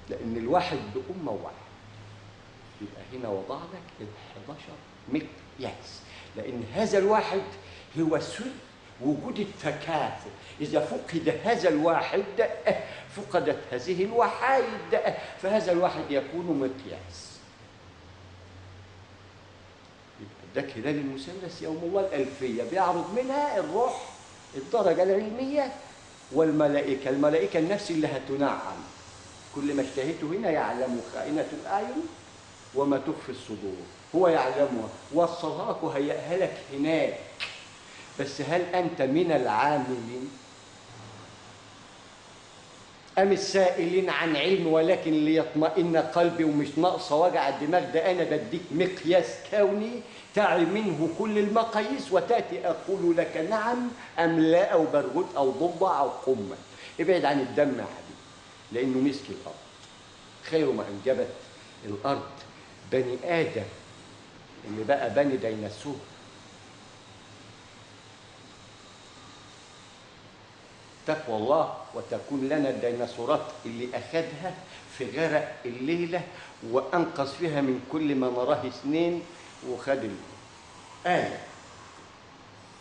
لأن الواحد بأمة واحد. يبقى هنا وضع لك 11 مقياس، لأن هذا الواحد هو سر وجود التكاثر. إذا فقد هذا الواحد فقدت هذه الوحايد، فهذا الواحد يكون مقياس. يبقى ده هلال المثلث يوم الله الألفية، بيعرض منها الروح الدرجة العلمية والملائكة. الملائكة النفس اللي هتنعم، كل ما اشتهيته هنا يعلم خائنة الأعين وما تخفي الصدور، هو يعلمها وصلها لك وهيئها لك هناك. بس هل أنت من العاملين أم السائلين عن علم ولكن ليطمئن قلبي ومش ناقصة وجع الدماغ؟ ده أنا بديك مقياس كوني تعي منه كل المقاييس وتأتي أقول لك نعم أم لا، أو برغوت أو ضفدع أو قمة. ابعد عن الدم يا حبيبي، لأنه مسك الأرض. خير ما أنجبت الأرض بني آدم اللي بقى بني ديناصور. تقوى الله وتكون لنا الديناصورات اللي أخذها في غرق الليلة وأنقذ فيها من كل ما نراه اثنين وخد الآية،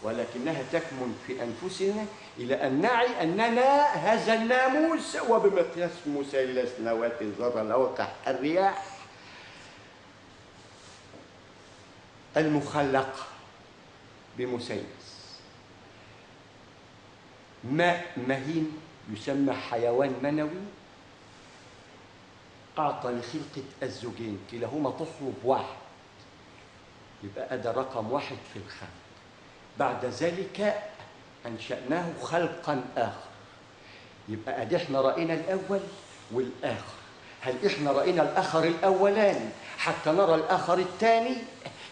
ولكنها تكمن في أنفسنا إلى أن نعي أننا هذا الناموس وبمقياس مثلث نواة الذرة الأوقع الرياح المخلقة بمثلث ماء مهين يسمى حيوان منوي أعطى لخلقة الزوجين كلاهما تحرب واحد، يبقى أدى رقم واحد في الخلق. بعد ذلك أنشأناه خلقا آخر، يبقى أدي إحنا رأينا الأول والآخر. هل إحنا رأينا الآخر الأولاني حتى نرى الآخر الثاني؟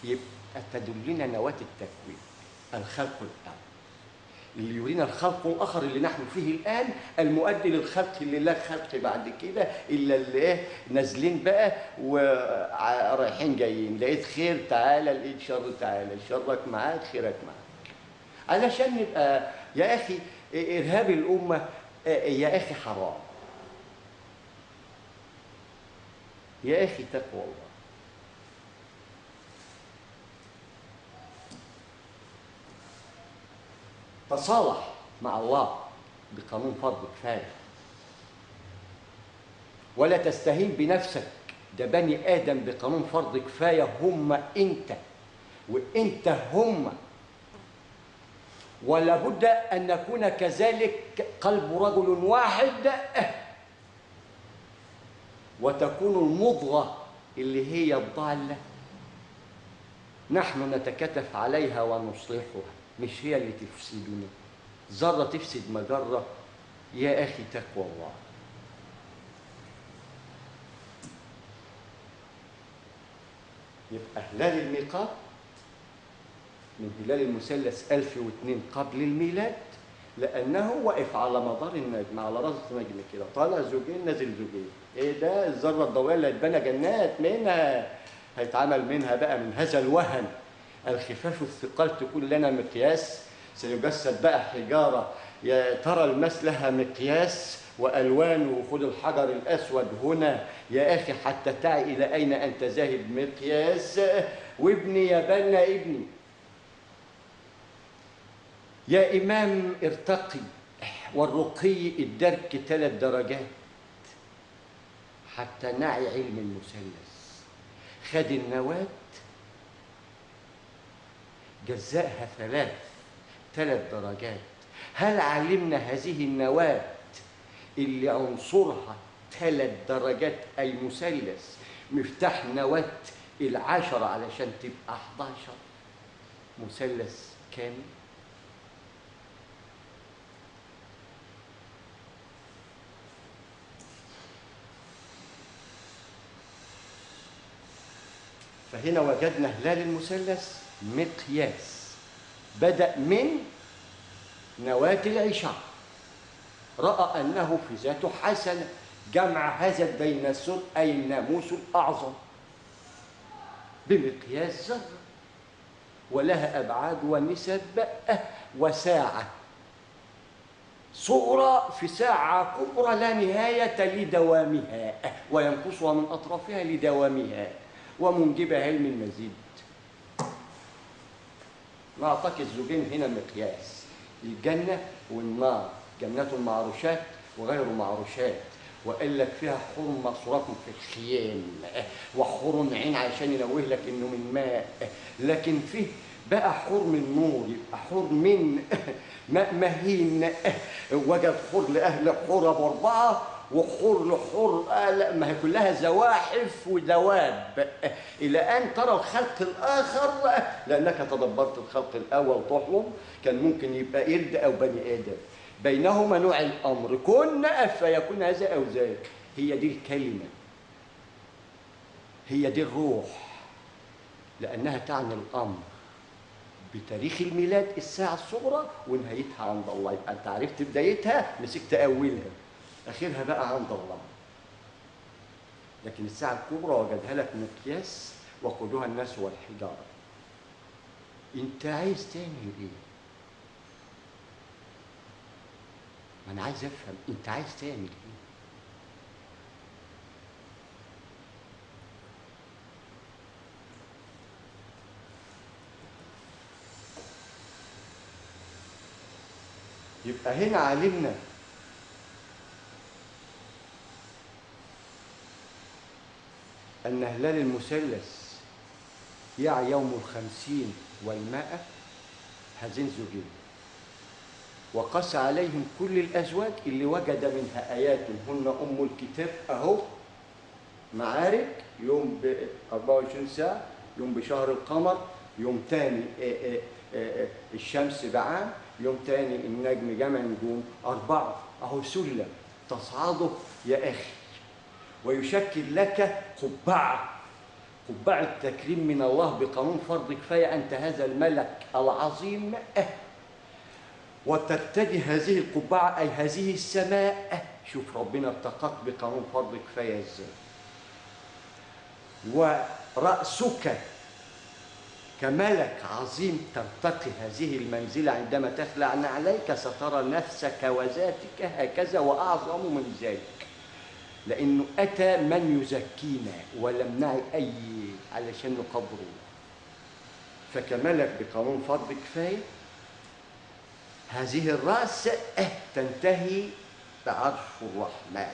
يبقى تدلنا نواة التكوين الخلق الأول اللي يرينا الخلق الآخر اللي نحن فيه الآن، المؤدي للخلق اللي لا خلق بعد كده إلا اللي نازلين بقى ورايحين جايين. لقيت خير تعالى، لقيت شر تعالى، شرك معاك خيرك معاك. علشان نبقى يا أخي إرهاب الأمة يا أخي حرام، يا أخي تقوى الله. تصالح مع الله بقانون فرض كفاية، ولا تستهين بنفسك. ده بني آدم بقانون فرض كفاية هم أنت وأنت هم، ولا بد أن نكون كذلك قلب رجل واحد وتكون المضغة اللي هي الضالة نحن نتكاتف عليها ونصلحها، مش هي اللي تفسدنا. ذرة تفسد مجرة يا أخي تقوى الله. يبقى هلال الميقات من هلال المثلث 1002 قبل الميلاد، لأنه واقف على مدار النجم، على رأس نجم كده، طالع زوجين نازل زوجين. إيه ده؟ الذرة الضوئية اللي هتبنى جنات منها، هيتعمل منها بقى من هذا الوهن الخفاف والثقال تكون لنا مقياس. سيجسد بقى حجارة يا ترى الماس لها مقياس وألوان، وخد الحجر الأسود هنا يا أخي حتى تعي إلى أين أنت ذاهب مقياس. وابني يا بنا ابني يا إمام ارتقي، والرقي الدرك 3 درجات حتى نعي علم المثلث. خد النواة جزاءها 3 درجات. هل علمنا هذه النواة اللي عنصرها 3 درجات أي مثلث مفتاح نواة 10 علشان تبقى 11 مثلث كامل؟ فهنا وجدنا هلال المثلث مقياس بدأ من نواة 10، رأى أنه في ذاته حسنة جمع هذا الديناصور أي الناموس الأعظم بمقياس ذرة، ولها أبعاد ونسب وساعة. صغرى في ساعة كبرى لا نهاية لدوامها، وينقصها من أطرافها لدوامها، وموجبها علم المزيد. نعطيك الزوجين هنا مقياس: الجنة والنار، جنات معروشات وغير معروشات، وقال لك فيها حور مقصورات في الخيام، وحور عين عشان ينوه لك انه من ماء، لكن فيه بقى حور من نور، يبقى حور من ماء مهين. وجد حور لاهل حور ابو اربعه، وحور لحور لا، ما هي كلها زواحف ودواب، الى ان ترى الخلق الاخر، لانك تدبرت الخلق الاول تحلم كان ممكن يبقى قرد او بني ادم، بينهما نوع الامر، كن فيكون هذا او ذاك. هي دي الكلمه، هي دي الروح، لانها تعني الامر بتاريخ الميلاد الساعه الصغرى ونهايتها عند الله. يبقى انت عرفت بدايتها، مسكت اولها، اخرها بقى عند الله. لكن الساعه الكبرى وجدها لك مقياس وقودها الناس والحجاره. انت عايز تعمل ايه؟ ما انا عايز افهم انت عايز تعمل ايه. يبقى هنا علمنا أن هلال المثلث يعي يوم 50 و100 هذين زوجين، وقاس عليهم كل الأزواج اللي وجد منها آيات هن أم الكتاب أهو، معارك يوم ب 24 ساعة، يوم بشهر القمر، يوم تاني الشمس بعام، يوم تاني النجم جمع نجوم، 4 أهو سلة تصعده يا أخي، ويشكل لك قبعة التكريم من الله بقانون فرض كفاية، أنت هذا الملك العظيم، وترتدي هذه القبعة أي هذه السماء. شوف ربنا ارتقاك بقانون فرض كفاية ازاي. ورأسك كملك عظيم ترتقي هذه المنزلة عندما تخلع نعليك، سترى نفسك وذاتك هكذا وأعظم من ذلك، لأنه أتى من يزكينا ولم نعي أي علشان نقدره. فكملك بقانون فرض كفاية، هذه الرأس تنتهي بعرش الرحمن،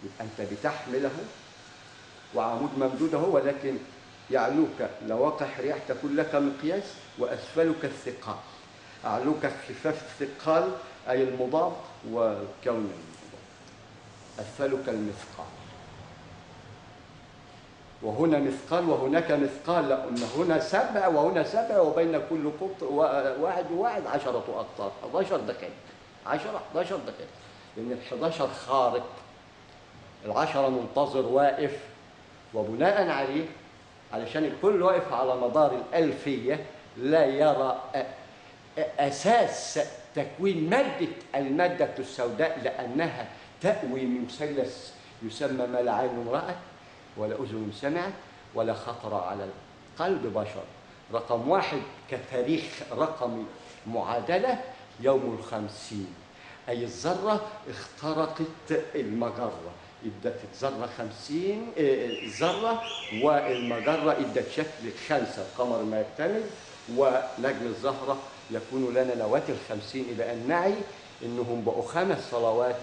يبقى أنت بتحمله وعمود ممدود هو، ولكن يعلوك لواقح رياح تكون لك مقياس، وأسفلك الثقال. أعلوك خفاف الثقال أي المضاد والكون المضاد، أسفلك المثقال. وهنا مثقال وهناك مثقال، لأن هنا 7 وهنا 7 وبين كل قطر واحد وواحد 10 أقطار، 11 دقيقة، 10 11 دقيقة، لأن ال11 خارق، ال10 منتظر واقف، وبناء عليه علشان الكل واقف على مدار الألفية لا يرى أساس تكوين المادة السوداء، لأنها تأوي من مثلث يسمى ما لا عين رأت ولا أذن سمعت ولا خطر على قلب بشر. رقم 1 كتاريخ رقمي معادلة يوم 50، أي الذرة اخترقت المجرة، ادت الذرة 50 ذرة، والمجرة ادت شكل 5، القمر ما يكتمل ونجم الزهرة يكون لنا نواة 50، إلى أن نعي إنهم بقوا 5 صلوات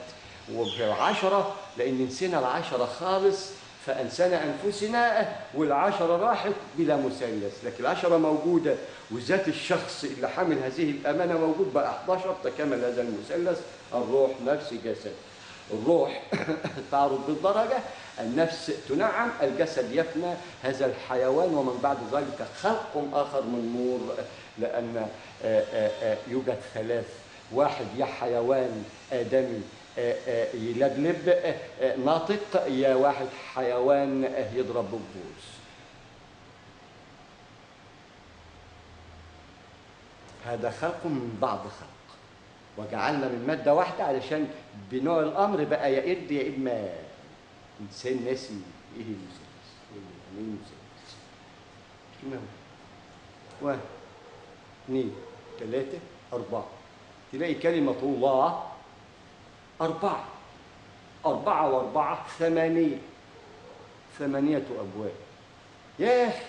وفي 10، لأن نسينا 10 خالص فأنسانا أنفسنا، وال10 راحت بلا مثلث، لكن 10 موجودة وذات الشخص اللي حامل هذه الأمانة موجود، بقى 11 تكمل هذا المثلث. الروح نفس جسد، الروح تعرض بالدرجة، النفس تنعم، الجسد يفنى، هذا الحيوان، ومن بعد ذلك خلق آخر من نور، لأن يوجد 3، 1 يا حيوان آدمي يلبلب ناطق، يا 1 حيوان يضرب بالبوز. هذا خلق من بعض خلق، وجعلنا من مادة واحدة علشان بنوع الأمر بقى يا قرد يا إما إنسان ناسي إيه المثلث، يعني إيه المثلث. المهم 1 2 3 4 تلاقي كلمة الله 4. 4 و4 8. 8 أبواب. يا أخي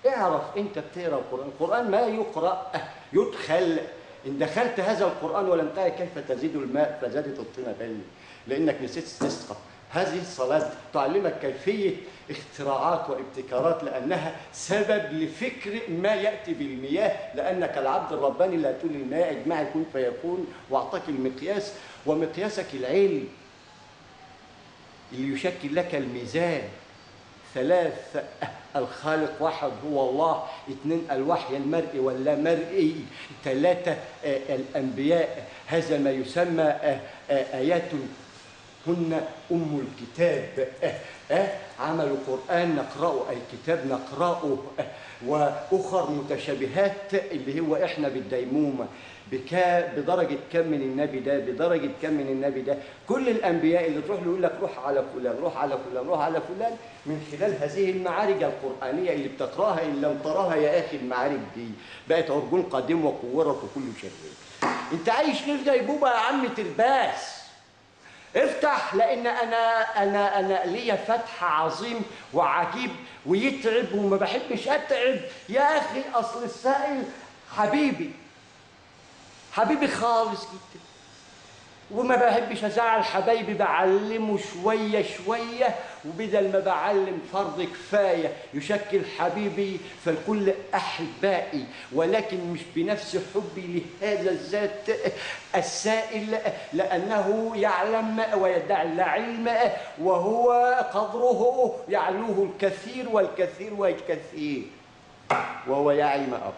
اعرف أنت بتقرأ القرآن، القرآن ما يقرأ، يدخل. إن دخلت هذا القرآن ولم تعي كيف تزيد الماء فزادت الطينة بل، لأنك نسيت تسقط. هذه الصلاة تعلمك كيفية اختراعات وابتكارات، لأنها سبب لفكر ما يأتي بالمياه، لأنك العبد الرباني لا تولي الماء اجمعي كن فيكون، واعطاك المقياس، ومقياسك العلم اللي يشكل لك الميزان. 3 الخالق واحد هو الله. 2 الوحي المرئي واللا مرئي. 3 الأنبياء. هذا ما يسمى آيات هن أم الكتاب. عملوا قرآن نقرأه، أي كتاب نقرأه، وأخر متشابهات اللي هو إحنا بالديمومة. بدرجة كم من النبي ده، بدرجة كم من النبي ده. كل الأنبياء اللي تروح له يقول لك روح على فلان، روح على فلان، روح على فلان، من خلال هذه المعارج القرآنية اللي بتقرأها. إن لم تراها يا أخي المعارج دي بقت عرجون قديم وقورت وكل شيء. أنت عايش ليه في غيبوبة يا عم ترباس؟ افتح، لان انا ليا فتح عظيم وعجيب ويتعب وما بحبش اتعب يا اخي. اصل السائل حبيبي خالص جدا، وما بحبش ازعل حبايبي، بعلمه شويه شويه، وبدل ما بعلم فرض كفايه يشكل حبيبي فالكل احبائي، ولكن مش بنفس حبي لهذا الذات السائل، لانه يعلم ويدعي العلم، وهو قدره يعلوه الكثير والكثير والكثير، وهو يعي ما اقول.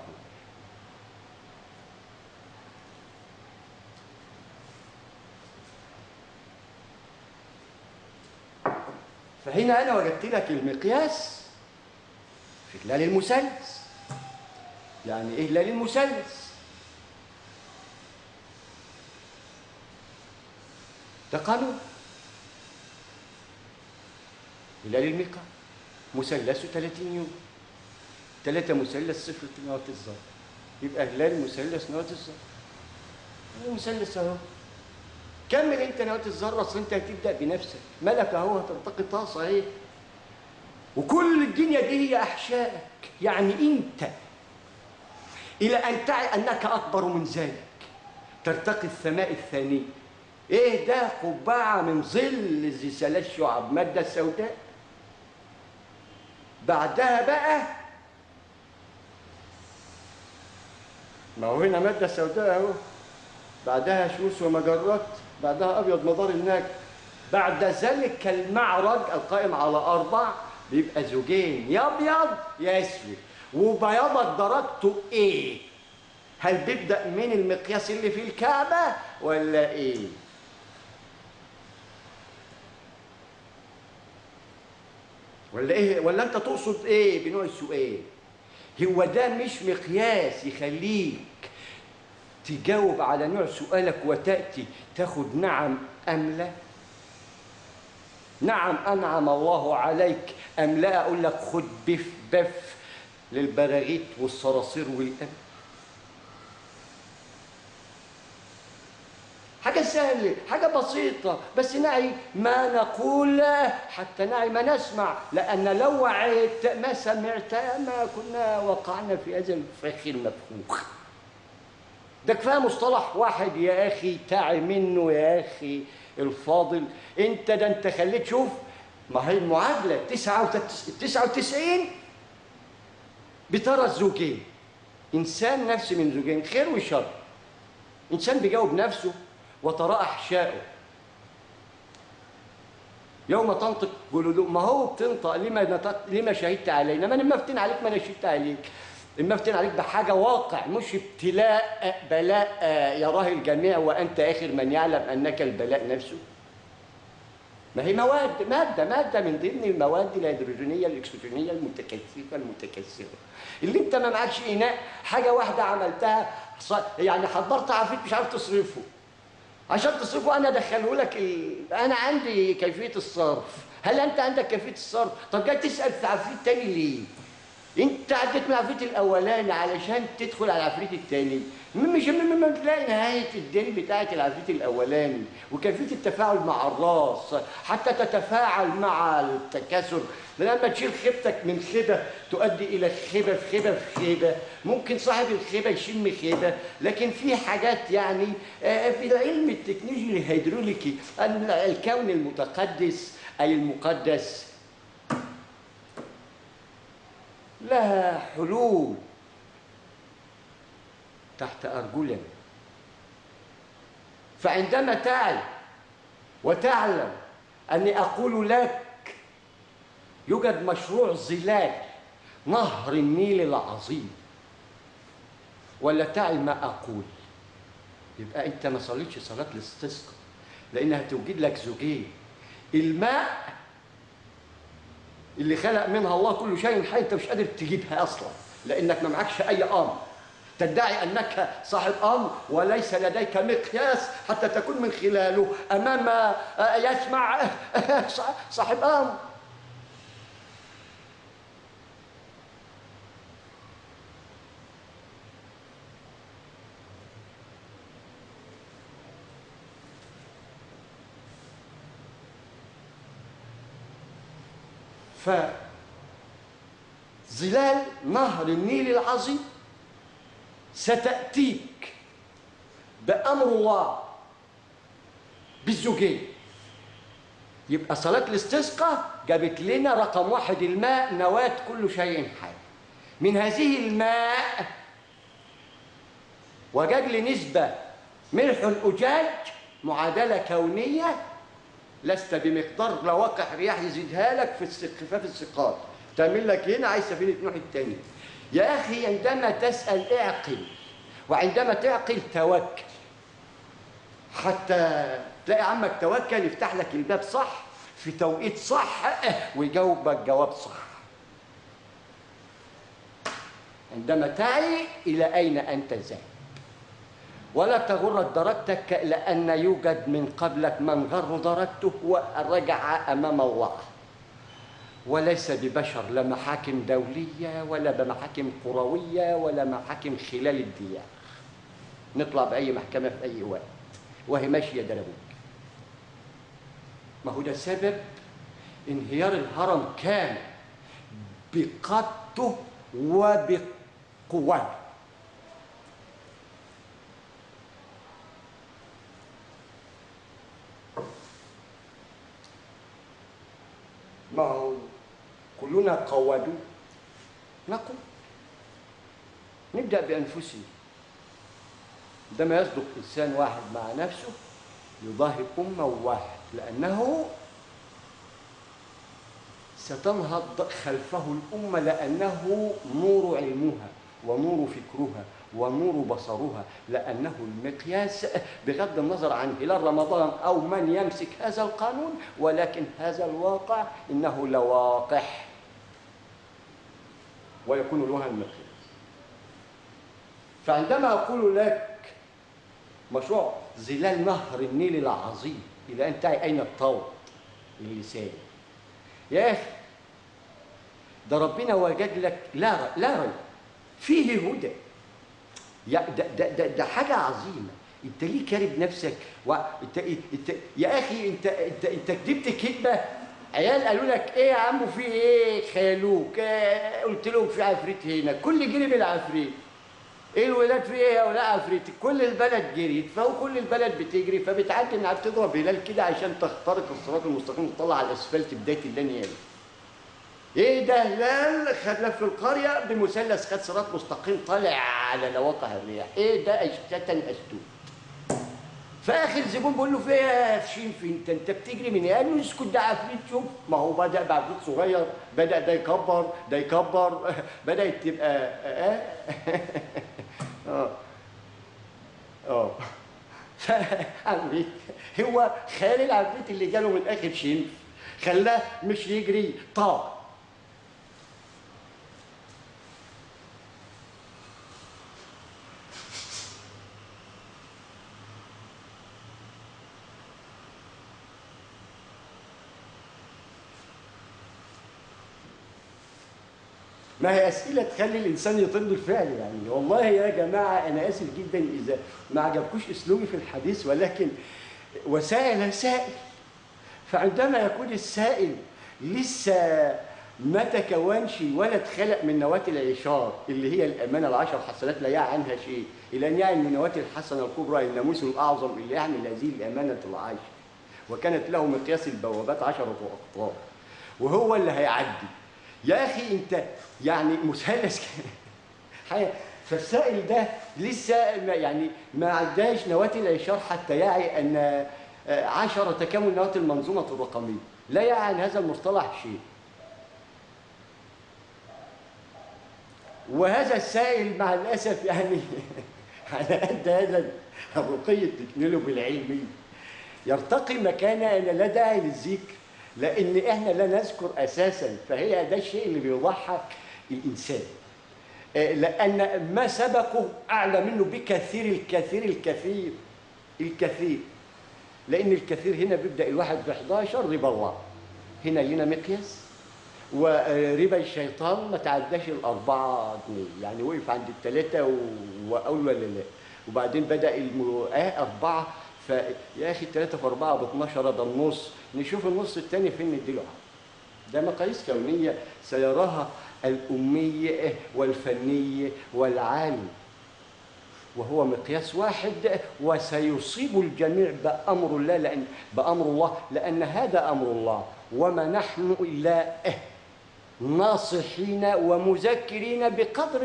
فهنا أنا وجدت لك المقياس في هلال المثلث. يعني إيه هلال المثلث؟ ده قانون. هلال الميقات مثلثه 30 يوم، 3 مثلث 0 نواة الذرة، يبقى هلال مثلث نواة الذرة. المثلث أهو. كمل انت نواة الذره، اصل انت هتبدا بنفسك، ملك اهو هتلتقي طاسه اهي، وكل الدنيا دي هي احشائك. يعني انت الى ان تعي انك اكبر من ذلك ترتقي السماء الثانيه. ايه ده؟ قبعه من ظل ذي 3 شعب، ماده سوداء. بعدها بقى ما هو هنا ماده سوداء اهو، بعدها شموس ومجرات، بعدها أبيض مدار النجم. بعد ذلك المعرج القائم على 4 بيبقى زوجين، يا أبيض يا أسود. وبياضك درجته إيه؟ هل بيبدأ من المقياس اللي في الكعبة ولا إيه؟ ولا إيه؟ ولا أنت تقصد إيه بنوع السؤال؟ هو ده مش مقياس يخليك تجاوب على نوع سؤالك وتأتي تاخد نعم أم لا؟ نعم أنعم الله عليك أم لا؟ أقول لك خد بف بف للبراغيث والصراصير والأم. حاجة سهلة، حاجة بسيطة، بس نعي ما نقول حتى نعي ما نسمع، لأن لو وعيت ما سمعت ما كنا وقعنا في هذا الفخ المفخوخ. ده كفايه مصطلح واحد يا اخي تعي منه يا اخي الفاضل. انت خليت شوف، ما هي المعادله 99 بترى الزوجين، انسان نفس من زوجين خير وشر. انسان بيجاوب نفسه وترى احشائه. يوم تنطق جلودهم، ما هو بتنطق لما شهدت علينا، ما انا مفتن عليك، ما انا شهدت عليك. المفتن عليك بحاجة واقع، مش ابتلاء بلاء يراه الجميع وأنت آخر من يعلم أنك البلاء نفسه. ما هي مادة من ضمن المواد الهيدروجينية الإكسجينية المتكثفة اللي أنت ما معكش إناء، حاجة واحدة عملتها يعني حضرت عفريت مش عارف تصرفه، عشان تصرفه أنا أدخله لك أنا عندي كيفية الصرف. هل أنت عندك كيفية الصرف؟ طب جاي تسأل في عفريت تاني ليه؟ انت عديت من العفريت الاولاني علشان تدخل على العفريت الثاني، مش تلاقي نهايه الدين بتاعه العفريت الاولاني وكيفيه التفاعل مع الراس حتى تتفاعل مع التكاثر. لما تشيل خيبتك من خيبه تؤدي الى خيبه في خيبه في خيبه، ممكن صاحب الخيبه يشم خيبه، لكن في حاجات يعني في العلم التكنولوجي الهيدروليكي الكون المتقدس اي المقدس لها حلول تحت أرجلنا. فعندما تعي وتعلم أني أقول لك يوجد مشروع ظلال نهر النيل العظيم، ولا تعي ما أقول، يبقى أنت ما صليتش صلاة الاستسقاء، لأنها توجد لك زوجين. الماء اللي خلق منها الله كل شيء حي، انت مش قادر تجيبها اصلا لانك ما معكش اي امر، تدعي انك صاحب امر وليس لديك مقياس حتى تكون من خلاله امام يسمع صاحب امر. فظلال نهر النيل العظيم ستأتيك بأمر الله بالزوجين. يبقى صلاة الاستسقاء جابت لنا رقم واحد الماء نواة كل شيء حي. من هذه الماء وجد لي نسبة ملح الأجاج معادلة كونية لست بمقدار لواقح رياح يزيدها لك في خفاف الثقال، تعمل لك هنا عايز سفينة نوح الثانية. يا أخي عندما تسأل اعقل، وعندما تعقل توكل، حتى تلاقي عمك توكل يفتح لك الباب صح في توقيت صح ويجاوبك جواب صح. عندما تعي إلى أين أنت ذاهب، ولا تغرك درجتك، لأن يوجد من قبلك من غر درجته ورجع أمام الله، وليس ببشر، لا محاكم دولية ولا بمحاكم قروية ولا محاكم خلال الديار نطلع بأي محكمة في أي وقت وهي ماشية دربوك. ما هو ده سبب انهيار الهرم كان بقدته وبقوته. ما هو كلنا قوادون نقول نبدأ بأنفسنا. عندما يصدق إنسان واحد مع نفسه يضاهي أمة واحد، لأنه ستنهض خلفه الأمة، لأنه نور علمها ونور فكرها ونور بصرها، لأنه المقياس بغض النظر عن هلال رمضان أو من يمسك هذا القانون، ولكن هذا الواقع إنه لواقح ويكون له المقياس. فعندما أقول لك مشروع ظلال نهر النيل العظيم إلى أن تعي أين الطور اللسان، يا أخي ده ربنا وجد لك لا ريب فيه هدى. ده حاجة عظيمة. أنت ليه كارب نفسك؟ انت يا أخي أنت كدبت كدبة. عيال قالوا لك إيه يا عمو في إيه خالوك؟ قلت لهم في عفريت هنا، كل جري بالعفريت. ايه الولاد في ايه يا ولاد عفريت؟ كل البلد جريت، فهو كل البلد بتجري، فبتعدي انها بتضرب هلال كده عشان تخترق الصراط المستقيم وتطلع على الاسفلت بدايه اللانيال. ايه ده هلال خد لف القريه بمثلث خد صراط مستقيم طالع على لواقع الرياح. ايه ده اشتتا اسدود. فاخر زبون بيقول له في ايه فشين في انت بتجري من ايه؟ قال له اسكت ده عفريت. شوف ما هو بدا بعفريت صغير، بدا ده يكبر ده يكبر بدات تبقى عفريت. هو خيال العفريت اللي جاله من اخر شنف خلاه مش يجري طار. ما هي أسئلة تخلي الإنسان يطل الفعل يعني. والله يا جماعة أنا آسف جدا إذا ما عجبكوش أسلوبي في الحديث، ولكن وسائل سائل. فعندما يكون السائل لسه ما تكونش ولا اتخلق من نواة العشار اللي هي الأمانة العشر حسنات لا يعي عنها شيء، إلى أن يعي من نواة الحسنة الكبرى الناموس الأعظم اللي يعمل هذه الأمانة العشر، وكانت له مقياس البوابات 10 أقطار، وهو اللي هيعدي. يا أخي أنت يعني مثلث فالسائل ده لسه يعني ما عداش نواة العشار حتى يعي أن 10 تكامل نواة المنظومة الرقمية، لا يعي عن هذا المصطلح شيء. وهذا السائل مع الأسف يعني على قد هذا الرقي التكنولوجي العلمي يرتقي مكانه أن لا داعي للذكر، لأن إحنا لا نذكر أساسا، فهي ده الشيء اللي بيضحك الإنسان، لأن ما سبقه أعلى منه بكثير الكثير الكثير الكثير. لأن الكثير هنا بيبدأ الواحد ب11 ربا الله، هنا لنا مقياس، وربا الشيطان ما تعداش ال4 جنيه، يعني وقف عند ال3 وأقول ولا لا، وبعدين بدأ 4، فيا أخي 3 في 4 ب12، ده النص، نشوف النص الثاني فين نديله. ده مقاييس كونية سيراها الأمي والفني والعالم، وهو مقياس واحد وسيصيب الجميع بأمر الله، لأن هذا أمر الله، وما نحن إلا ناصحين ومذكرين بقدر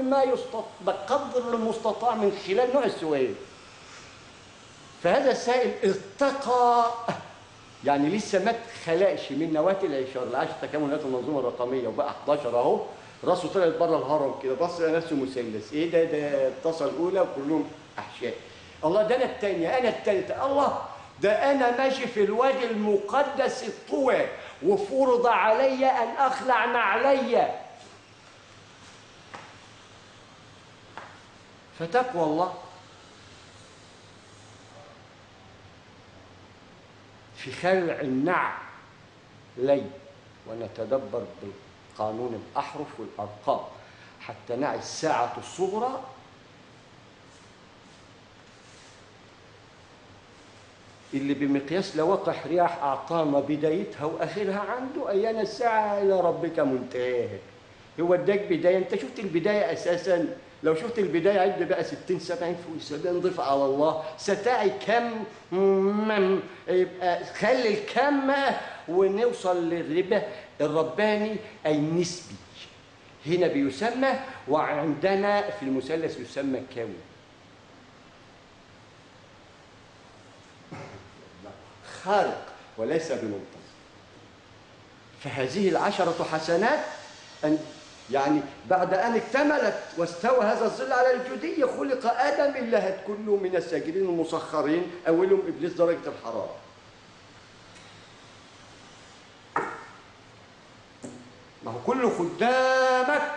المستطاع من خلال نوع السؤال. فهذا السائل ارتقى، يعني لسه ما اتخلقش من نواة العشار ل10 تكاملات المنظومة الرقمية وبقى 11 أهو، راسه طلعت بره الهرم كده، بص لقى نفسه مثلث. ايه ده اتصل الاولى وكلهم احشاء. الله ده انا الثانيه، انا الثالثه، الله ده انا ماشي في الوادي المقدس الطوى وفرض علي ان اخلع نعلي. فتقوى الله في خلع النعلي، ونتدبر قانون الأحرف والأرقام حتى نعي الساعة الصغرى اللي بمقياس لوقح رياح أعطانا بدايتها وآخرها عنده، أيان الساعة إلى ربك منتهاها. هو اداك بداية، أنت شفت البداية أساساً؟ لو شفت البداية عد بقى 60 70 فوق 70، ضيف على الله ستعي كم يبقى خلي الكم ونوصل للربا الرباني أي النسبي. هنا بيسمى، وعندنا في المثلث يسمى كوني. خارق وليس بمنتظم. فهذه ال10 حسنات يعني بعد أن اكتملت واستوى هذا الظل على الجودية خلق آدم إلا كله من الساجدين المسخرين، أولهم إبليس درجة الحرارة. ما هو كله خدامك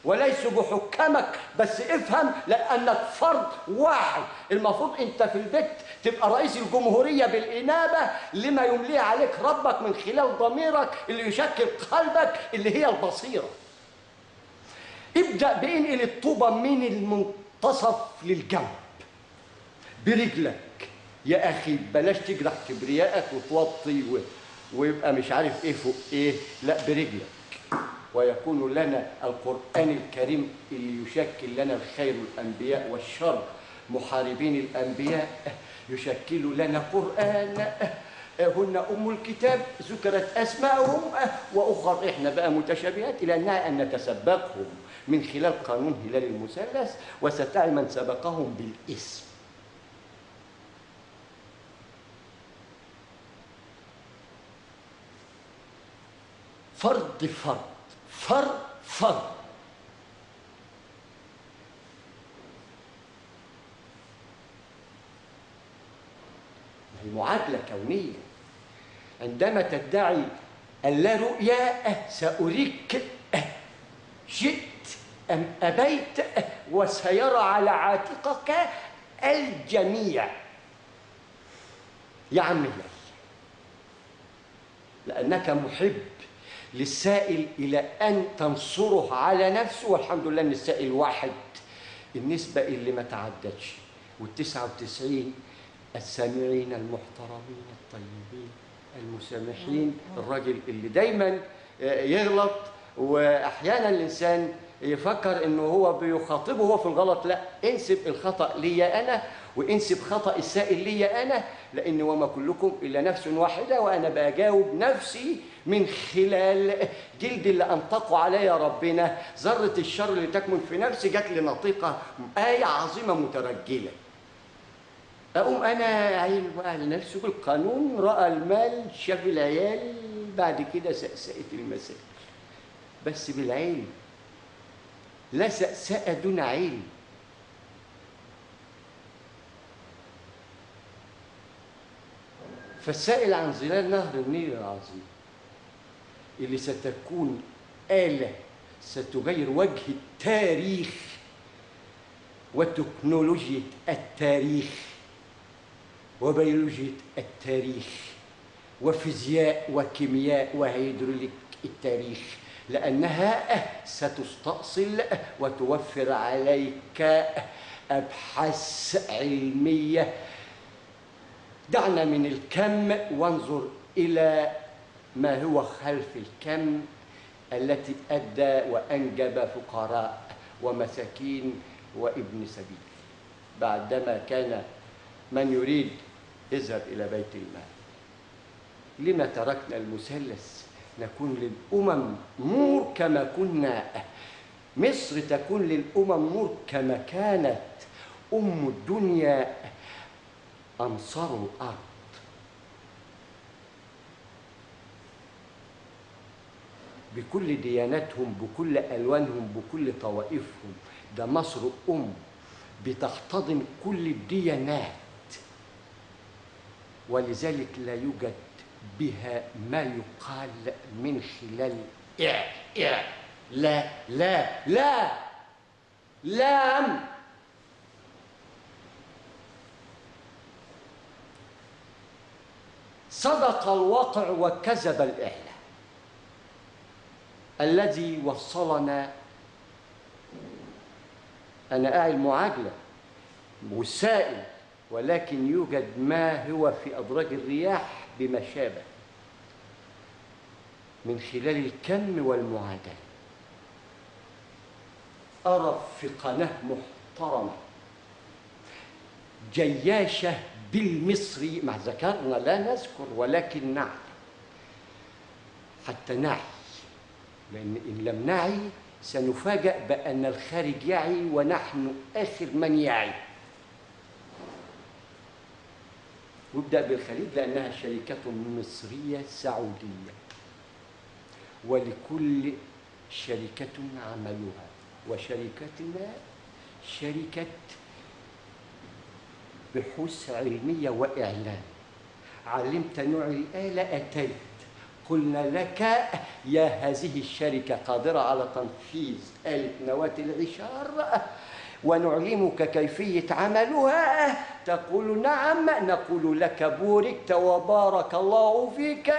وليس بحكامك، بس افهم لأنك فرد واحد. المفروض أنت في البيت تبقى رئيس الجمهورية بالإنابة لما يمليه عليك ربك من خلال ضميرك اللي يشكل قلبك اللي هي البصيرة. ابدأ بانقل الطوبة من المنتصف للجنب برجلك يا أخي، بلاش تجرح كبريائك وتوطي ويبقى مش عارف إيه فوق إيه، لا برجلك. ويكون لنا القرآن الكريم اللي يشكل لنا الخير الأنبياء والشر محاربين الأنبياء، يشكل لنا قرآن هن أم الكتاب ذكرت أسماءهم، وأخر إحنا بقى متشابهات إلى أن نتسبقهم من خلال قانون هلال المثلث، وستعي من سبقهم بالاسم. فرد فرد فرد فرد. هي معادلة كونية. عندما تدعي اللا رؤيا سأريك شئت أم أبيت، وسيرى على عاتقك الجميع يا عم الله، لأنك محب للسائل إلى أن تنصره على نفسه، والحمد لله أن السائل واحد، النسبة اللي ما تعدتش، وال99 السامعين المحترمين الطيبين المسامحين. الراجل اللي دايما يغلط، وأحيانا الإنسان يفكر إنه هو بيخاطبه هو في الغلط، لا، انسب الخطأ لي أنا وانسب خطأ السائل لي أنا، لأن وما كلكم إلا نفس واحدة، وأنا بجاوب نفسي من خلال جلد اللي أنطقوا علي ربنا. ذرة الشر اللي تكمن في نفسي جات لي نطيقة آية عظيمة مترجلة، أقوم أنا عيل على نفسه بالقانون، رأى المال شاف العيال، بعد كده سأسأت المسائل، بس بالعلم، لا سأسأ دون علم. فالسائل عن ظلال نهر النيل العظيم اللي ستكون آلة ستغير وجه التاريخ وتكنولوجيا التاريخ وبيولوجيا التاريخ وفيزياء وكيمياء وهيدروليك التاريخ، لأنها ستستأصل وتوفر عليك أبحاث علمية. دعنا من الكم وانظر إلى ما هو خلف الكم التي أدى وأنجب فقراء ومساكين وابن سبيل. بعدما كان من يريد اذهب إلى بيت المال، لما تركنا المثلث؟ نكون للأمم نور كما كنا، مصر تكون للأمم نور كما كانت أم الدنيا أنصار الأرض. بكل دياناتهم، بكل ألوانهم، بكل طوائفهم، ده مصر بتحتضن كل الديانات، ولذلك لا يوجد بها ما يقال من خلال لا لا لا لام. صدق الواقع وكذب الإعلام الذي وصلنا. أنا أعي المعادلة والسائل، ولكن يوجد ما هو في أدراج الرياح بمشابه من خلال الكم والمعادلة. أرى في قناة محترمة جياشة بالمصري، مع ذكرنا لا نذكر ولكن نعي، حتى نعي، لأن إن لم نعي سنفاجأ بأن الخارج يعي ونحن آخر من يعي. وابدأ بالخليج لأنها شركة مصرية سعودية، ولكل شركة عملها، وشركتنا شركة بحوث علمية وإعلام. علمت نوع الآلة أتيت، قلنا لك يا هذه الشركة قادرة على تنفيذ آلة نواة العشار، ونعلمك كيفية عملها، تقول نعم، نقول لك بوركت وبارك الله فيك،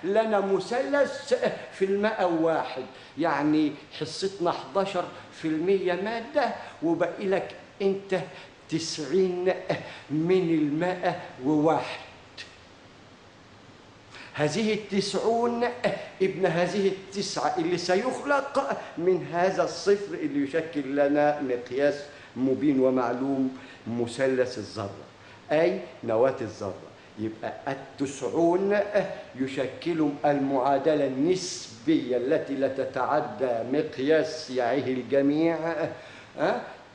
لنا مثلث في الماء واحد، يعني حصتنا 11% مادة، وبقي لك أنت 90 من 101. هذه 90 ابن هذه 9 اللي سيخلق من هذا الصفر اللي يشكل لنا مقياس مبين ومعلوم مثلث الذرة، أي نواة الذرة. يبقى 90 يشكل المعادلة النسبية التي لا تتعدى مقياس يعيه الجميع،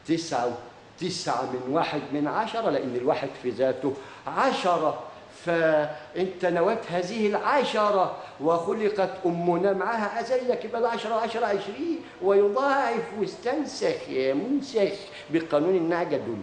9 من 1/10، لأن الواحد في ذاته 10. فأنت نواة هذه 10 وخلقت أمنا معها زيك، يبقى 10 20 ويضاعف واستنسخ منسخ بقانون النعجة دول.